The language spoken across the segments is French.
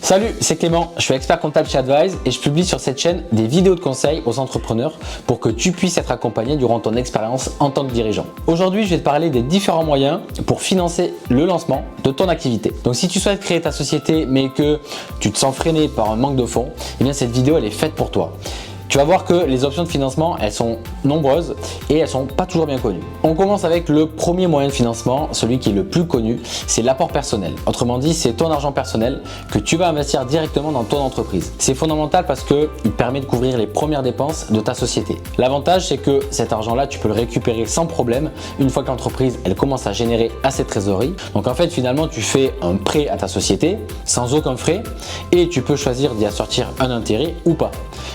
Salut, c'est Clément, je suis expert comptable chez Advise et je publie sur cette chaîne des vidéos de conseils aux entrepreneurs pour que tu puisses être accompagné durant ton expérience en tant que dirigeant. Aujourd'hui, je vais te parler des différents moyens pour financer le lancement de ton activité. Donc si tu souhaites créer ta société mais que tu te sens freiné par un manque de fonds, eh bien cette vidéo elle est faite pour toi. Tu vas voir que les options de financement, elles sont nombreuses et elles sont pas toujours bien connues. On commence avec le premier moyen de financement, celui qui est le plus connu, c'est l'apport personnel. Autrement dit, c'est ton argent personnel que tu vas investir directement dans ton entreprise. C'est fondamental parce qu'il permet de couvrir les premières dépenses de ta société. L'avantage, c'est que cet argent-là, tu peux le récupérer sans problème une fois que l'entreprise, elle commence à générer assez de trésorerie. Donc en fait, finalement, tu fais un prêt à ta société sans aucun frais et tu peux choisir d'y assortir un intérêt ou pas.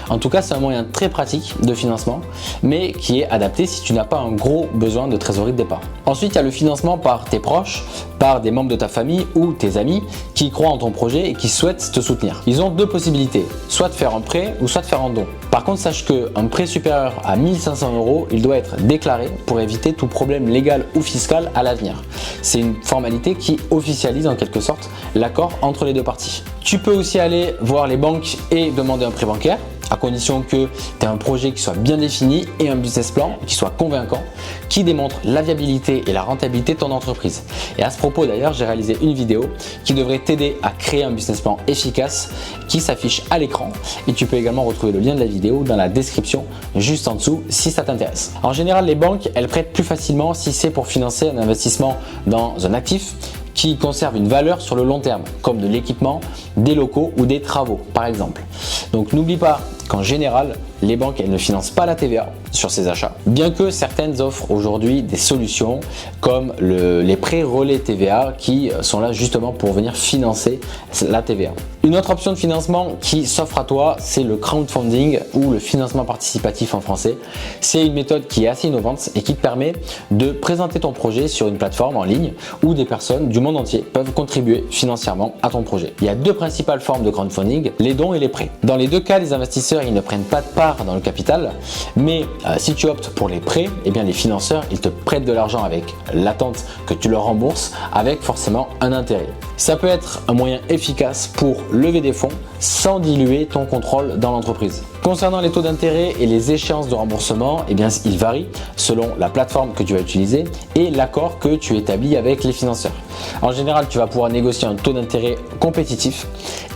En tout cas, c'est un moyen très pratique de financement, mais qui est adapté si tu n'as pas un gros besoin de trésorerie de départ. Ensuite, il y a le financement par tes proches, par des membres de ta famille ou tes amis qui croient en ton projet et qui souhaitent te soutenir. Ils ont deux possibilités, soit de faire un prêt ou soit de faire un don. Par contre, sache qu'un prêt supérieur à 1 500 €, il doit être déclaré pour éviter tout problème légal ou fiscal à l'avenir. C'est une formalité qui officialise en quelque sorte l'accord entre les deux parties. Tu peux aussi aller voir les banques et demander un prêt bancaire, à condition que tu aies un projet qui soit bien défini et un business plan qui soit convaincant, qui démontre la viabilité et la rentabilité de ton entreprise. Et à ce propos d'ailleurs, j'ai réalisé une vidéo qui devrait t'aider à créer un business plan efficace qui s'affiche à l'écran et tu peux également retrouver le lien de la vidéo dans la description juste en dessous si ça t'intéresse. En général, les banques, elles prêtent plus facilement si c'est pour financer un investissement dans un actif qui conserve une valeur sur le long terme, comme de l'équipement, des locaux ou des travaux par exemple. Donc n'oublie pas qu'en général, les banques elles ne financent pas la TVA sur ces achats, bien que certaines offrent aujourd'hui des solutions comme les prêts relais TVA qui sont là justement pour venir financer la TVA. Une autre option de financement qui s'offre à toi, c'est le crowdfunding ou le financement participatif en français. C'est une méthode qui est assez innovante et qui te permet de présenter ton projet sur une plateforme en ligne où des personnes du monde entier peuvent contribuer financièrement à ton projet. Il y a deux principales formes de crowdfunding, les dons et les prêts. Dans les deux cas, les investisseurs ils ne prennent pas de part dans le capital, mais si tu optes pour les prêts, eh bien les financeurs ils te prêtent de l'argent avec l'attente que tu leur rembourses avec forcément un intérêt. Ça peut être un moyen efficace pour lever des fonds sans diluer ton contrôle dans l'entreprise. Concernant les taux d'intérêt et les échéances de remboursement, eh bien, ils varient selon la plateforme que tu vas utiliser et l'accord que tu établis avec les financeurs. En général, tu vas pouvoir négocier un taux d'intérêt compétitif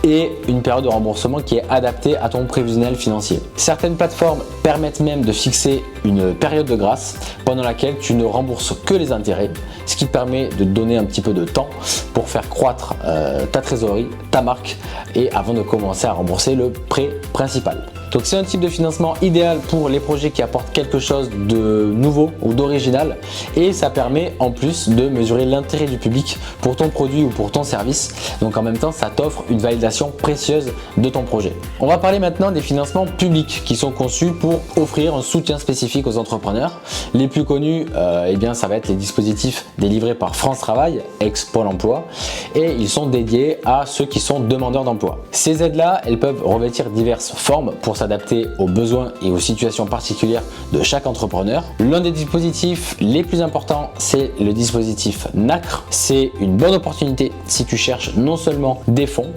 et une période de remboursement qui est adaptée à ton prévisionnel financier. Certaines plateformes permettent même de fixer une période de grâce pendant laquelle tu ne rembourses que les intérêts, ce qui te permet de te donner un petit peu de temps pour faire croître ta trésorerie, ta marque et avant de commencer à rembourser le prêt principal. Donc c'est un type de financement idéal pour les projets qui apportent quelque chose de nouveau ou d'original et ça permet en plus de mesurer l'intérêt du public pour ton produit ou pour ton service. Donc en même temps, ça t'offre une validation précieuse de ton projet. On va parler maintenant des financements publics qui sont conçus pour offrir un soutien spécifique aux entrepreneurs. Les plus connus, eh bien, ça va être les dispositifs délivrés par France Travail, ex-Pôle emploi, et ils sont dédiés à ceux qui sont demandeurs d'emploi. Ces aides-là, elles peuvent revêtir diverses formes pour s'adapter aux besoins et aux situations particulières de chaque entrepreneur. L'un des dispositifs les plus importants, c'est le dispositif NACRE. C'est une bonne opportunité si tu cherches non seulement des fonds,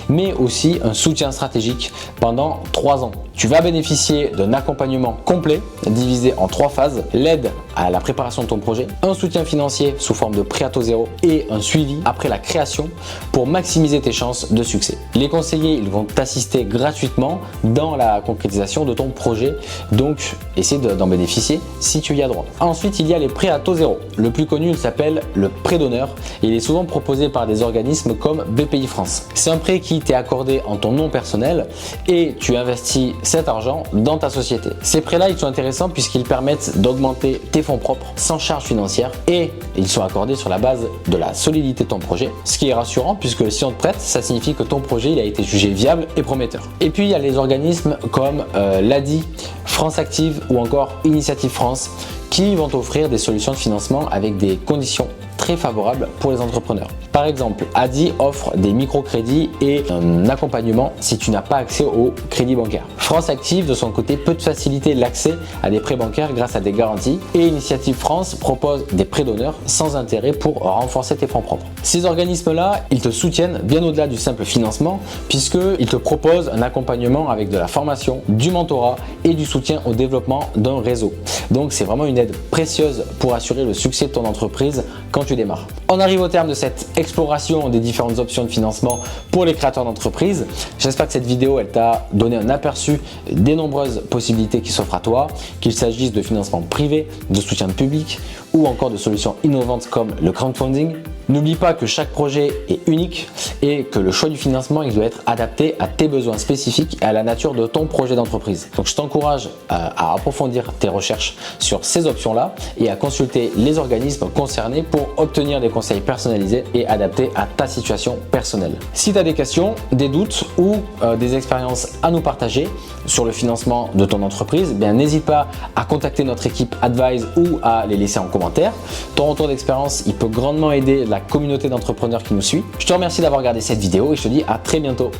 mais aussi un soutien stratégique pendant 3 ans. Tu vas bénéficier d'un accompagnement complet divisé en 3 phases, l'aide à la préparation de ton projet, un soutien financier sous forme de prêt à taux zéro et un suivi après la création pour maximiser tes chances de succès. Les conseillers ils vont t'assister gratuitement dans la concrétisation de ton projet, donc essaie d'en bénéficier si tu y as droit. Ensuite, il y a les prêts à taux zéro. Le plus connu, il s'appelle le prêt d'honneur et il est souvent proposé par des organismes comme BPI France. C'est un prêt qui t'est accordé en ton nom personnel et tu investis cet argent dans ta société. Ces prêts-là, ils sont intéressants puisqu'ils permettent d'augmenter tes fonds propres sans charge financière et ils sont accordés sur la base de la solidité de ton projet, ce qui est rassurant puisque si on te prête, ça signifie que ton projet il a été jugé viable et prometteur. Et puis il y a les organismes comme l'ADI, France Active ou encore Initiative France qui vont t'offrir des solutions de financement avec des conditions très favorables pour les entrepreneurs. Par exemple, Adi offre des microcrédits et un accompagnement si tu n'as pas accès au crédit bancaire. France Active, de son côté, peut te faciliter l'accès à des prêts bancaires grâce à des garanties, et Initiative France propose des prêts d'honneur sans intérêt pour renforcer tes fonds propres. Ces organismes-là, ils te soutiennent bien au-delà du simple financement puisqu'ils te proposent un accompagnement avec de la formation, du mentorat et du soutien au développement d'un réseau. Donc c'est vraiment une aide précieuse pour assurer le succès de ton entreprise quand tu démarres. On arrive au terme de cette exploration des différentes options de financement pour les créateurs d'entreprise. J'espère que cette vidéo elle t'a donné un aperçu des nombreuses possibilités qui s'offrent à toi, qu'il s'agisse de financement privé, de soutien public ou encore de solutions innovantes comme le crowdfunding. N'oublie pas que chaque projet est unique et que le choix du financement il doit être adapté à tes besoins spécifiques et à la nature de ton projet d'entreprise. Donc je t'encourage à approfondir tes recherches sur ces options-là et à consulter les organismes concernés pour obtenir des conseils personnalisés et adaptés à ta situation personnelle. Si tu as des questions, des doutes ou des expériences à nous partager sur le financement de ton entreprise, n'hésite pas à contacter notre équipe Advise ou à les laisser en commentaire. Ton retour d'expérience il peut grandement aider la communauté d'entrepreneurs qui nous suit. Je te remercie d'avoir regardé cette vidéo et je te dis à très bientôt.